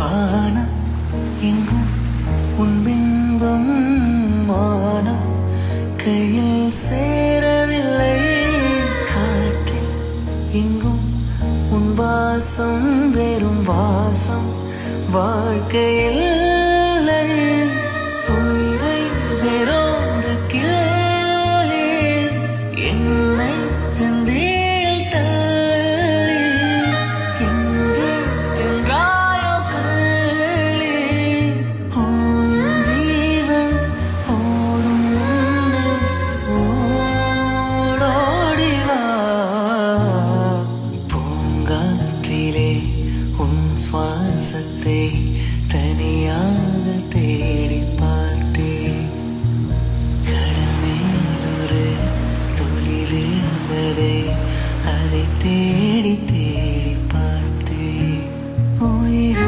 வானம் எங்கும் உன் பிம்பம் மானம் கையில் சேரவில்லை. காற்றில் எங்கும் உன் வாசம் வெறும் வாசம் வாழ்க்கையில் உயிரை வேறொரு கிளே என்னை செந்தில் தள்ளி எங்கே சென்றாயோ கள்ளி ஓயும் ஜீவன் ஓடும் ஓடோடிவா. பூங்காற்றிலே உன் சுவாசத்தை தனியாக தேடி பார்த்தேன். கடல் மேலொரு துளி விழுந்ததே அதை தேடி தேடி பார்த்தேன். உயிர்